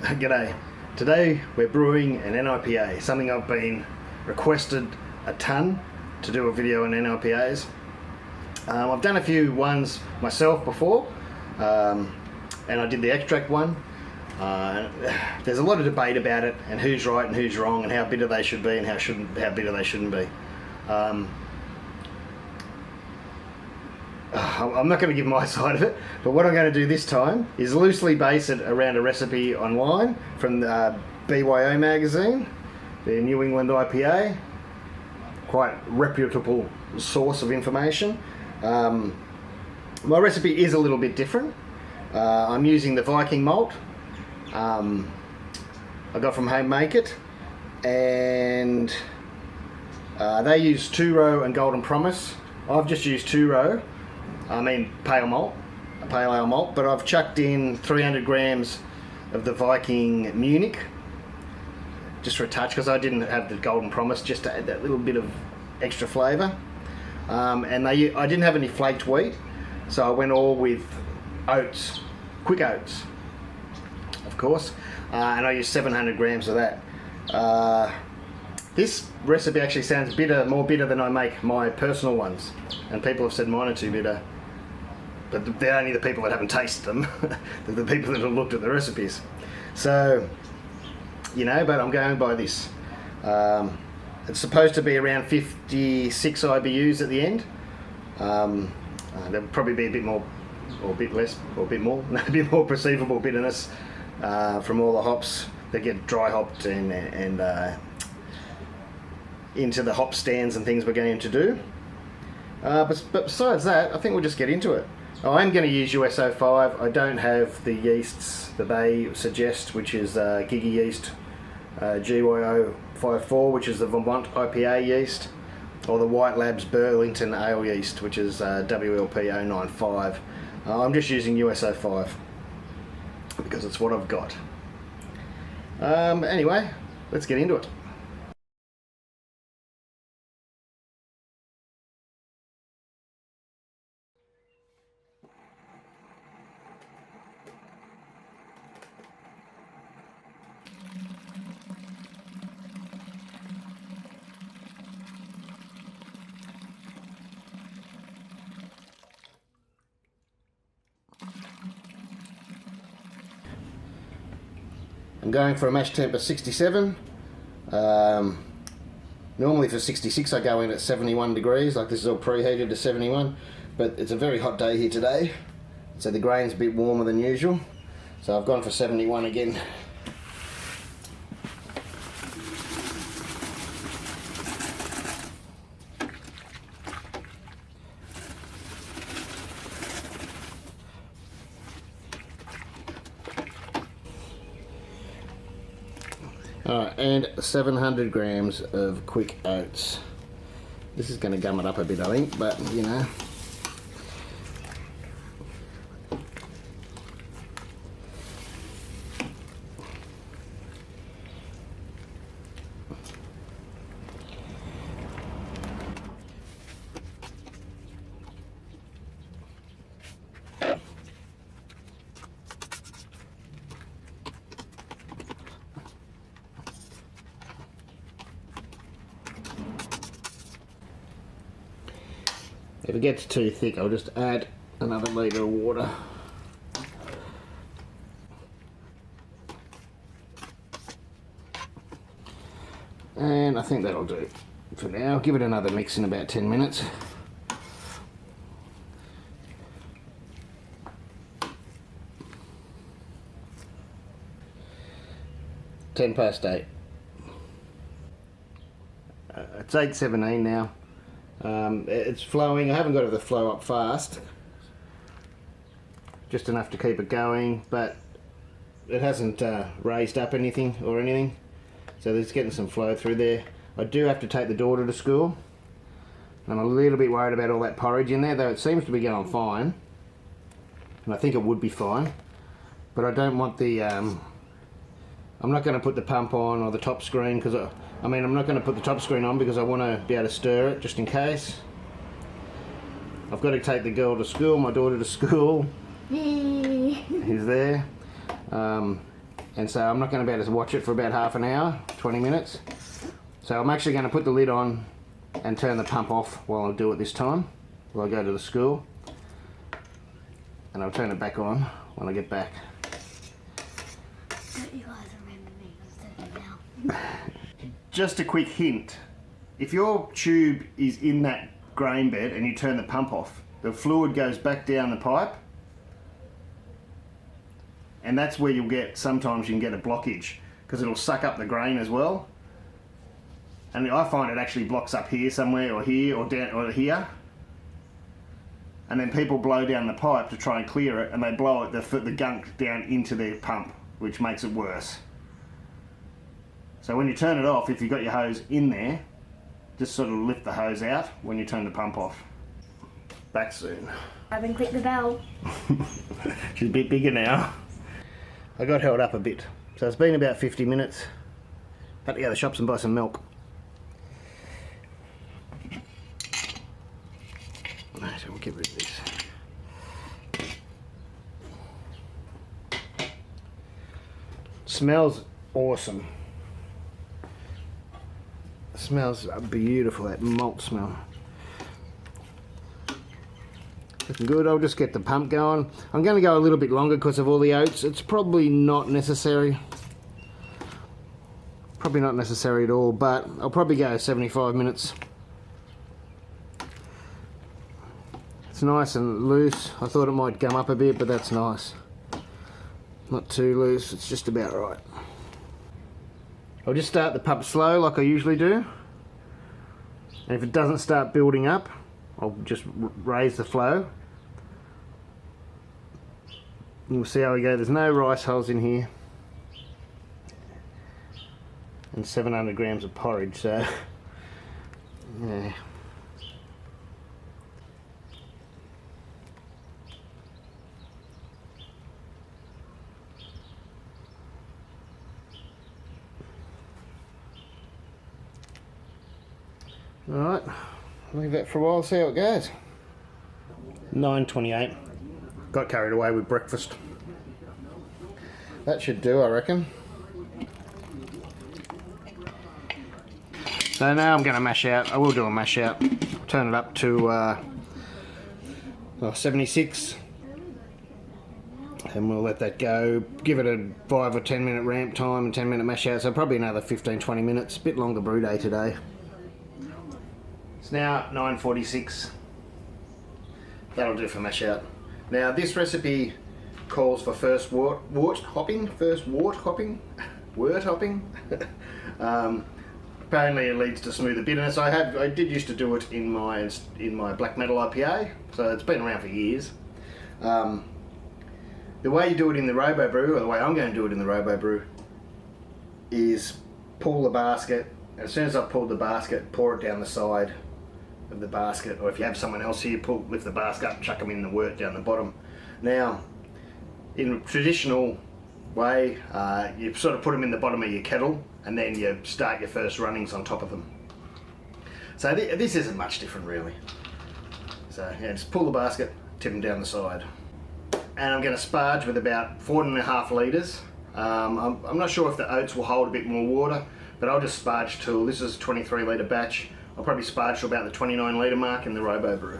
G'day. Today we're brewing an NEIPA, something I've been requested a ton to do a video on NEIPAs. I've done a few ones myself before, and I did the extract one. There's a lot of debate about it and who's right and who's wrong and how bitter they should be and how bitter they shouldn't be. I'm not going to give my side of it, but what I'm going to do this time is loosely base it around a recipe online from the BYO magazine, the New England IPA, quite reputable source of information. My recipe is a little bit different. I'm using the Viking malt I got from Home Make It, and they use 2-row and Golden Promise. I've just used 2-row. Pale ale malt, but I've chucked in 300 grams of the Viking Munich just for a touch because I didn't have the Golden Promise, just to add that little bit of extra flavour. I didn't have any flaked wheat, so I went all with oats, quick oats, of course, and I used 700 grams of that. This recipe actually sounds more bitter than I make my personal ones, and people have said mine are too bitter. But they're only the people that haven't tasted them. They're the people that have looked at the recipes. So, but I'm going by this. It's supposed to be around 56 IBUs at the end. There'll probably be a bit more, or a bit less, or a bit more. A bit more perceivable bitterness from all the hops that get dry hopped and into the hop stands and things we're going to do. But besides that, I think we'll just get into it. I'm going to use US-05. I don't have the yeasts that they suggest, which is Gigi yeast, GYO54, which is the Vermont IPA yeast, or the White Labs Burlington Ale yeast, which is WLP095. I'm just using US-05 because it's what I've got. Anyway, let's get into it. I'm going for a mash temp of 67. Normally for 66 I go in at 71 degrees, like this is all preheated to 71, but it's a very hot day here today, so the grain's a bit warmer than usual, so I've gone for 71 again. Alright, and 700 grams of quick oats. This is going to gum it up a bit, I think, but if it gets too thick, I'll just add another litre of water. And I think that'll do for now. Give it another mix in about 10 minutes. Ten past 8. It's 8:17 now. It's flowing. I haven't got it to flow up fast, just enough to keep it going, but it hasn't raised up anything, so there's getting some flow through there. I do have to take the daughter to school. I'm a little bit worried about all that porridge in there, though it seems to be going fine, and I think it would be fine, but I don't want the I'm not going to put the pump on or the top screen because I'm not going to put the top screen on because I want to be able to stir it just in case. I've got to take the girl to school, my daughter to school. He's there. and so I'm not going to be able to watch it for about half an hour, 20 minutes. So I'm actually going to put the lid on and turn the pump off while I do it this time, while I go to the school. And I'll turn it back on when I get back. Don't you guys remember me instead of now? Just a quick hint. If your tube is in that grain bed and you turn the pump off, the fluid goes back down the pipe, and that's where you'll get, sometimes you can get a blockage, because it'll suck up the grain as well. And I find it actually blocks up here somewhere, or here, or down, or here. And then people blow down the pipe to try and clear it, and they blow it, the gunk down into their pump, which makes it worse. So when you turn it off, if you've got your hose in there, just sort of lift the hose out when you turn the pump off. Back soon. I've been click the bell. She's a bit bigger now. I got held up a bit. So it's been about 50 minutes. Had to go to the shops and buy some milk. So we'll get rid of this. Smells awesome. It smells beautiful, that malt smell. Looking good. I'll just get the pump going. I'm going to go a little bit longer because of all the oats. It's probably not necessary. Probably not necessary at all, but I'll probably go 75 minutes. It's nice and loose. I thought it might gum up a bit, but that's nice. Not too loose, it's just about right. I'll just start the pump slow like I usually do. And if it doesn't start building up, I'll just raise the flow. And we'll see how we go. There's no rice hulls in here. And 700 grams of porridge, so yeah. Alright, leave that for a while, see how it goes. 9:28. Got carried away with breakfast. That should do, I reckon. So now I'm going to mash out. I will do a mash out. Turn it up to 76. And we'll let that go. Give it a 5 or 10 minute ramp time and 10 minute mash out. So probably another 15-20 minutes. Bit longer brew day today. It's now 9:46. That'll do for mash out. Now this recipe calls for first wort hopping. Apparently it leads to smoother bitterness. I did used to do it in my black metal IPA, so it's been around for years. The way you do it in the Robobrew, or the way I'm going to do it in the Robobrew, is pull the basket. As soon as I've pulled the basket, pour it down the side of the basket, or if you have someone else here, lift the basket up, chuck them in the wort down the bottom. Now, in a traditional way, you sort of put them in the bottom of your kettle, and then you start your first runnings on top of them. So this isn't much different really. So yeah, just pull the basket, tip them down the side. And I'm going to sparge with about 4.5 litres. I'm not sure if the oats will hold a bit more water, but I'll just sparge till, this is a 23 litre batch. I'll probably sparge to about the 29 litre mark in the Robobrew.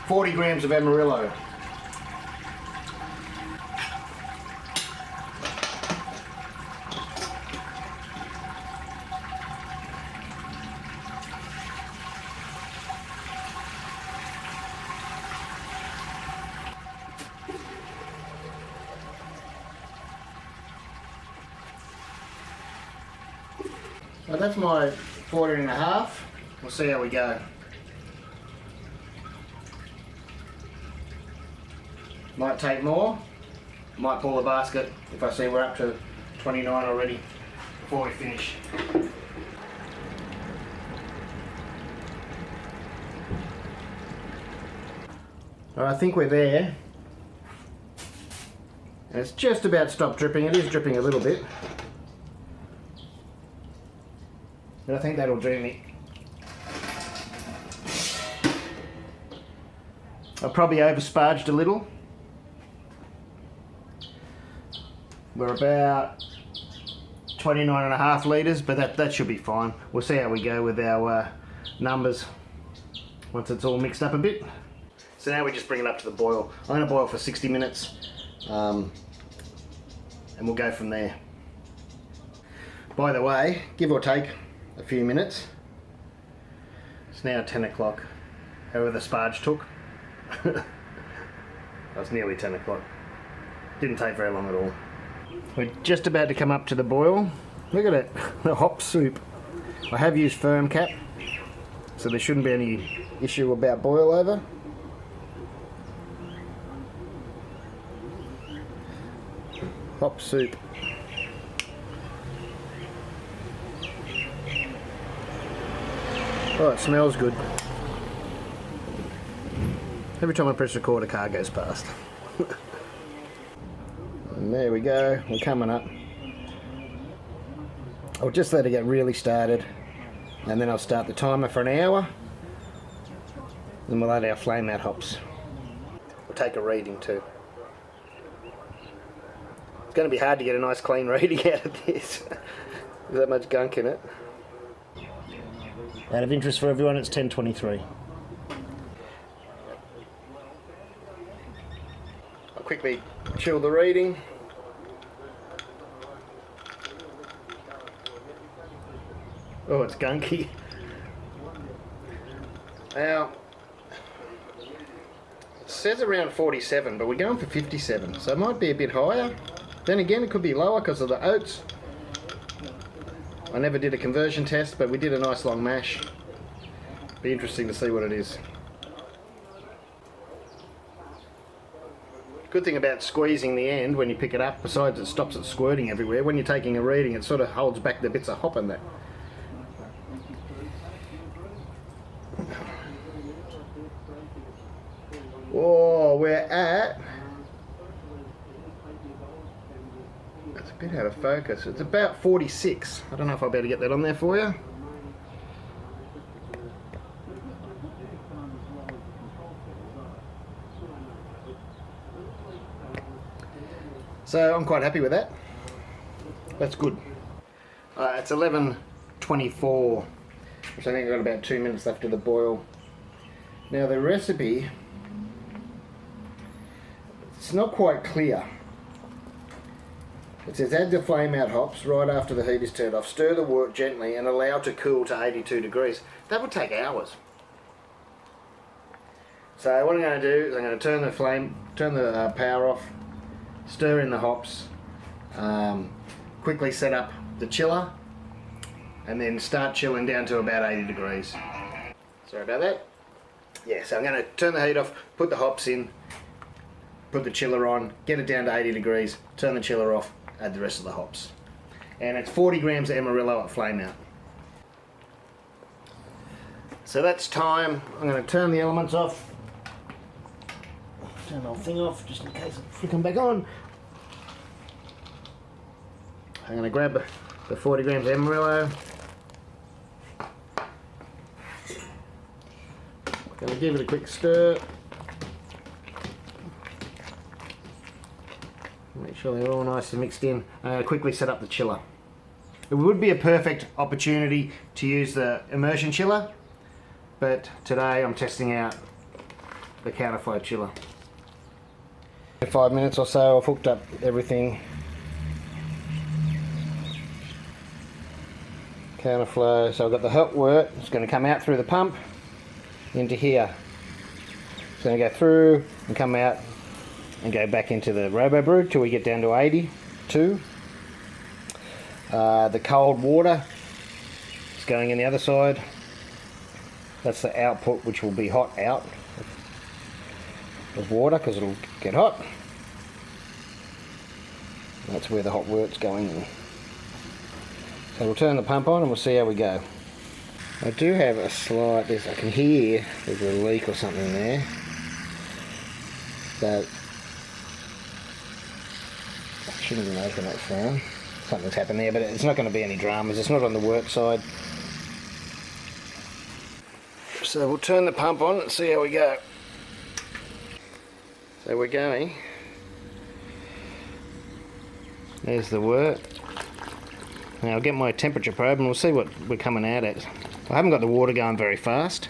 $40 grams of Amarillo. So that's my 14.5. We'll see how we go. Might take more. Might pull the basket if I see we're up to 29 already before we finish. Alright, I think we're there. And it's just about stopped dripping. It is dripping a little bit. But I think that'll do me. I probably over-sparged a little. We're about 29.5 litres, but that should be fine. We'll see how we go with our numbers once it's all mixed up a bit. So now we just bring it up to the boil. I'm going to boil for 60 minutes and we'll go from there. By the way, give or take a few minutes, it's now 10 o'clock, however the sparge took. That's nearly 10 o'clock. Didn't take very long at all. We're just about to come up to the boil. Look at it, the hop soup. I have used firm cap, so there shouldn't be any issue about boil over. Hop soup. Oh, it smells good. Every time I press record, a car goes past. And there we go, we're coming up. I'll just let it get really started, and then I'll start the timer for an hour. Then we'll add our flame out hops. We'll take a reading too. It's going to be hard to get a nice clean reading out of this. There's that much gunk in it. Out of interest for everyone, it's 10:23. I'll quickly chill the reading. Oh, it's gunky. Now, it says around 47, but we're going for 57, so it might be a bit higher. Then again, it could be lower because of the oats. I never did a conversion test, but we did a nice long mash. Be interesting to see what it is. Good thing about squeezing the end when you pick it up, besides it stops it squirting everywhere, when you're taking a reading it sort of holds back the bits of hop in there. Whoa, we're at... That's a bit out of focus. It's about 46. I don't know if I'll be able to get that on there for you. So I'm quite happy with that. That's good. It's 11:24, which I think I've got about 2 minutes left of the boil. Now the recipe, it's not quite clear. It says add the flame out hops right after the heat is turned off. Stir the wort gently and allow to cool to 82 degrees. That would take hours. So what I'm going to do is I'm going to turn the power off, stir in the hops, quickly set up the chiller, and then start chilling down to about 80 degrees. Sorry about that. Yeah, so I'm going to turn the heat off, put the hops in, put the chiller on, get it down to 80 degrees, turn the chiller off, add the rest of the hops. And it's 40 grams of Amarillo at flame out. So that's time. I'm going to turn the elements off. Turn the whole thing off just in case it's flicking back on. I'm going to grab the 40 grams of Amarillo. Going to give it a quick stir. Make sure they're all nice and mixed in. I'm going to quickly set up the chiller. It would be a perfect opportunity to use the immersion chiller, but today I'm testing out the counterflow chiller. In 5 minutes or so I've hooked up everything. Counterflow, so I've got the hot wort, it's going to come out through the pump into here. It's going to go through and come out and go back into the Robobrew till we get down to 82. The cold water is going in the other side. That's the output, which will be hot out of water because it'll get hot. That's where the hot wort's going in. So we'll turn the pump on and we'll see how we go. I do have a slight, I can hear there's a leak or something there. So shouldn't be making that sound. Something's happened there, but it's not going to be any dramas. It's not on the work side. So we'll turn the pump on and see how we go. So we're going. There's the work. Now I'll get my temperature probe and we'll see what we're coming out at. I haven't got the water going very fast.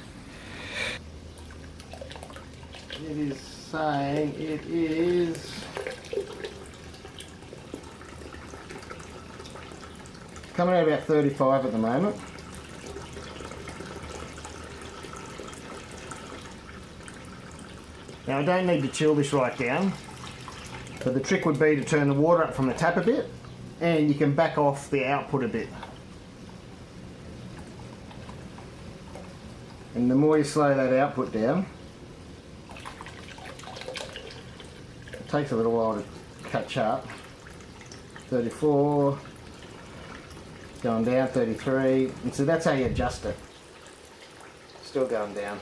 It is saying it is coming out about 35 at the moment. Now I don't need to chill this right down, but the trick would be to turn the water up from the tap a bit, and you can back off the output a bit. And the more you slow that output down, it takes a little while to catch up. 34, going down, 33, and so that's how you adjust it. Still going down.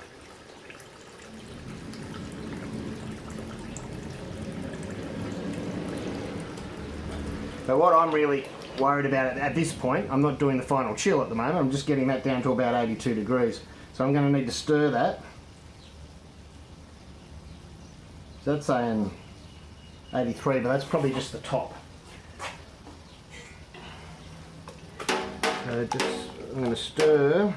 But what I'm really worried about at this point, I'm not doing the final chill at the moment, I'm just getting that down to about 82 degrees. So I'm going to need to stir that. So that's saying 83, but that's probably just the top. So just, I'm going to stir.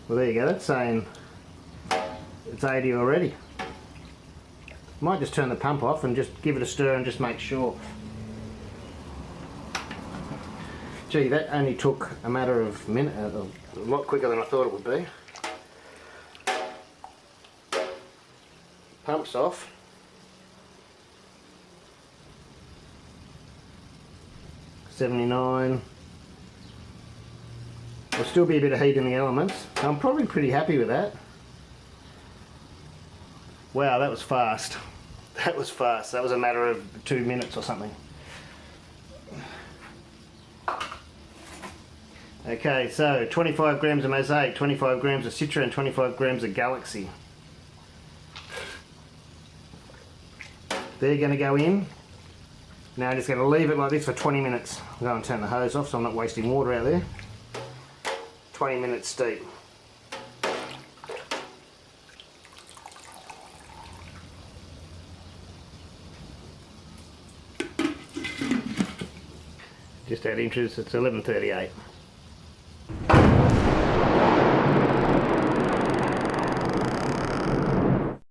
Well, there you go, that's saying it's 80 already. Might just turn the pump off and just give it a stir and just make sure. Gee, that only took a matter of minute, a lot quicker than I thought it would be. Pump's off. $79. There'll still be a bit of heat in the elements. I'm probably pretty happy with that. Wow, that was fast. That was fast. That was a matter of 2 minutes or something. Okay, so 25 grams of Mosaic, 25 grams of Citra and 25 grams of Galaxy. They're going to go in. Now I'm just going to leave it like this for 20 minutes. I'm going to turn the hose off so I'm not wasting water out there. 20 minutes steep. Just out of interest, it's 11:38.